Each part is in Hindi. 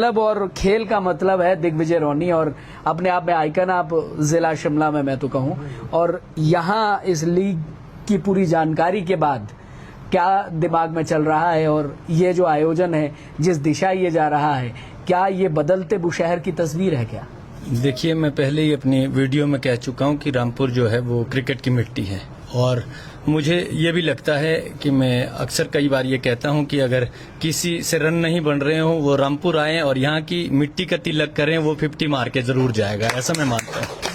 मतलब और खेल का मतलब है दिग्विजय रोनी, और अपने आप में आइकन आप जिला शिमला में मैं तो कहूं। और यहाँ इस लीग की पूरी जानकारी के बाद क्या दिमाग में चल रहा है, और ये जो आयोजन है जिस दिशा ये जा रहा है, क्या ये बदलते बुशहर की तस्वीर है क्या? देखिए, मैं पहले ही अपनी वीडियो में कह चुका हूं कि रामपुर जो है वो क्रिकेट की मिट्टी है, और मुझे ये भी लगता है कि मैं अक्सर कई बार ये कहता हूं कि अगर किसी से रन नहीं बन रहे हो वो रामपुर आए और यहाँ की मिट्टी का तिलक करें, वो 50 मार के जरूर जाएगा, ऐसा मैं मानता हूं।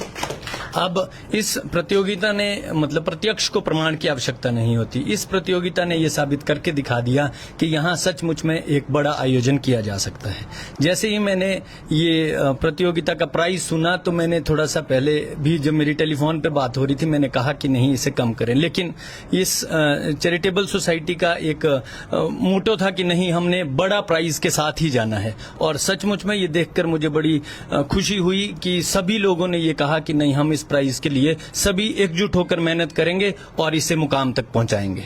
अब इस प्रतियोगिता ने मतलब प्रत्यक्ष को प्रमाण की आवश्यकता नहीं होती। इस प्रतियोगिता ने ये साबित करके दिखा दिया कि यहाँ सचमुच में एक बड़ा आयोजन किया जा सकता है। जैसे ही मैंने ये प्रतियोगिता का प्राइस सुना तो मैंने थोड़ा सा पहले भी जब मेरी टेलीफोन पे बात हो रही थी मैंने कहा कि नहीं, इसे कम करें, लेकिन इस चैरिटेबल सोसाइटी का एक मोटो था कि नहीं, हमने बड़ा प्राइज के साथ ही जाना है। और सचमुच में ये देखकर मुझे बड़ी खुशी हुई कि सभी लोगों ने ये कहा कि नहीं, हम इस प्राइज के लिए सभी एकजुट होकर मेहनत करेंगे और इसे मुकाम तक पहुंचाएंगे।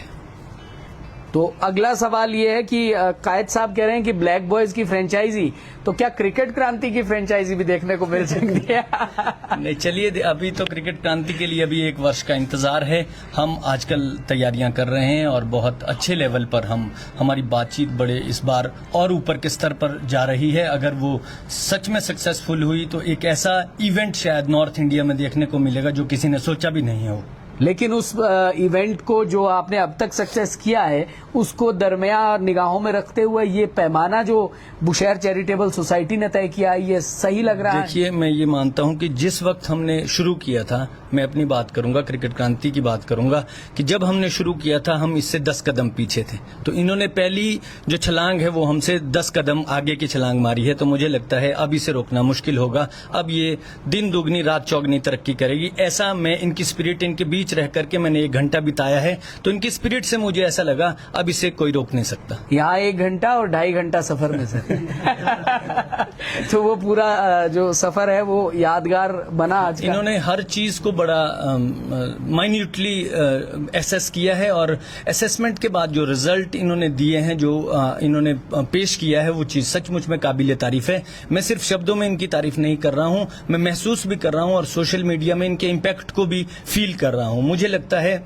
तो अगला सवाल ये है कि कायद साहब कह रहे हैं कि ब्लैक बॉयज की फ्रेंचाइजी, तो क्या क्रिकेट क्रांति की फ्रेंचाइजी भी देखने को मिल सकती है? नहीं, चलिए, अभी तो क्रिकेट क्रांति के लिए अभी 1 वर्ष का इंतजार है। हम आजकल तैयारियां कर रहे हैं और बहुत अच्छे लेवल पर हमारी बातचीत बड़े इस बार और ऊपर के स्तर पर जा रही है। अगर वो सच में सक्सेसफुल हुई तो एक ऐसा इवेंट शायद नॉर्थ इंडिया में देखने को मिलेगा जो किसी ने सोचा भी नहीं हो। लेकिन उस इवेंट को जो आपने अब तक सक्सेस किया है उसको दरमियान निगाहों में रखते हुए ये पैमाना जो बुशहर चैरिटेबल सोसाइटी ने तय किया, ये सही लग रहा है? देखिए, मैं ये मानता हूं कि जिस वक्त हमने शुरू किया था, मैं अपनी बात करूंगा, क्रिकेट क्रांति की बात करूंगा, कि जब हमने शुरू किया था हम इससे 10 कदम पीछे थे। तो इन्होंने पहली जो छलांग है वो हमसे 10 कदम आगे की छलांग मारी है। तो मुझे लगता है अब इसे रोकना मुश्किल होगा। अब ये दिन दुगनी रात चौगनी तरक्की करेगी। ऐसा मैं इनकी स्पिरिट, इनके बीच रह करके मैंने 1 घंटा बिताया है, तो इनकी स्पिरिट से मुझे ऐसा लगा अब इसे कोई रोक नहीं सकता। यहाँ 1 घंटा और 2.5 घंटा सफर में सर तो वो पूरा जो सफर है वो यादगार बना आज का। इन्होंने हर चीज को बड़ा माइन्यूटली एसेस किया है, और असेसमेंट के बाद जो रिजल्ट इन्होंने दिए हैं, जो इन्होंने पेश किया है, वो चीज सचमुच में काबिले तारीफ है। मैं सिर्फ शब्दों में इनकी तारीफ नहीं कर रहा हूं, मैं महसूस भी कर रहा हूं और सोशल मीडिया में इनके इम्पैक्ट को भी फील कर रहा हूं। मुझे लगता है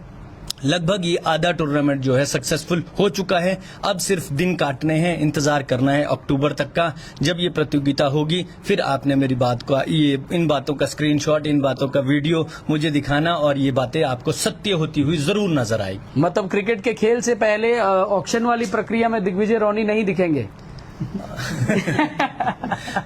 लगभग ये आधा टूर्नामेंट जो है सक्सेसफुल हो चुका है। अब सिर्फ दिन काटने हैं, इंतजार करना है अक्टूबर तक का, जब ये प्रतियोगिता होगी। फिर आपने मेरी बात को, ये इन बातों का स्क्रीनशॉट, इन बातों का वीडियो मुझे दिखाना और ये बातें आपको सत्य होती हुई जरूर नजर आएगी। मतलब क्रिकेट के खेल से पहले ऑक्शन वाली प्रक्रिया में दिग्विजय रोनी नहीं दिखेंगे?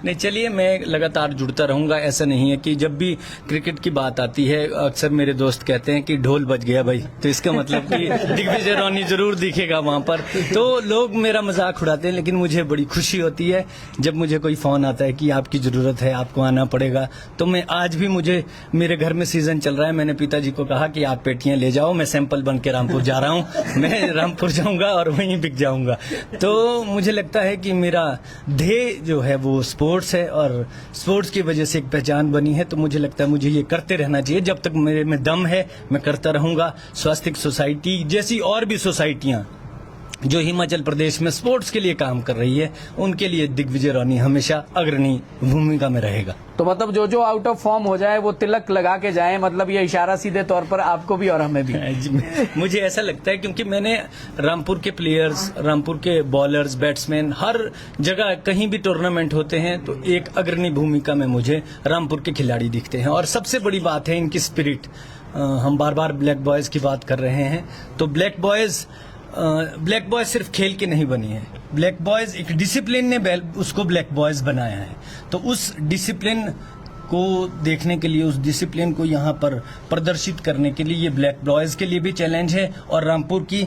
नहीं, चलिए, मैं लगातार जुड़ता रहूंगा। ऐसा नहीं है कि जब भी क्रिकेट की बात आती है, अक्सर मेरे दोस्त कहते हैं कि ढोल बज गया भाई, तो इसका मतलब कि दिग्विजय रोनी जरूर दिखेगा वहां पर। तो लोग मेरा मजाक उड़ाते हैं, लेकिन मुझे बड़ी खुशी होती है जब मुझे कोई फोन आता है कि आपकी जरूरत है, आपको आना पड़ेगा। तो मैं आज भी, मुझे मेरे घर में सीजन चल रहा है, मैंने पिताजी को कहा कि आप पेटियां ले जाओ, मैं सैंपल बन के रामपुर जा रहा हूं। मैं रामपुर जाऊंगा और वहीं बिक जाऊंगा। तो मुझे लगता है कि मेरा ध्येय जो है वो स्पोर्ट्स है, और स्पोर्ट्स की वजह से एक पहचान बनी है। तो मुझे लगता है मुझे ये करते रहना चाहिए। जब तक मेरे में दम है मैं करता रहूंगा। स्वास्थ्य सोसाइटी जैसी और भी सोसाइटियां जो हिमाचल प्रदेश में स्पोर्ट्स के लिए काम कर रही है, उनके लिए दिग्विजय रोनी हमेशा अग्रणी भूमिका में रहेगा। तो मतलब जो जो आउट ऑफ फॉर्म हो जाए वो तिलक लगा के जाए, मतलब ये इशारा सीधे तौर पर आपको भी और हमें भी। मुझे ऐसा लगता है क्योंकि मैंने रामपुर के प्लेयर्स, रामपुर के बॉलर्स, बैट्समैन, हर जगह कहीं भी टूर्नामेंट होते हैं तो एक अग्रणी भूमिका में मुझे रामपुर के खिलाड़ी दिखते हैं। और सबसे बड़ी बात है इनकी स्पिरिट। हम बार बार ब्लैक बॉयज की बात कर रहे हैं, तो ब्लैक बॉयज सिर्फ खेल के नहीं बनी है। ब्लैक बॉयज एक डिसिप्लिन ने उसको ब्लैक बॉयज बनाया है। तो उस डिसिप्लिन को देखने के लिए, उस डिसिप्लिन को यहाँ पर प्रदर्शित करने के लिए ये ब्लैक बॉयज के लिए भी चैलेंज है, और रामपुर की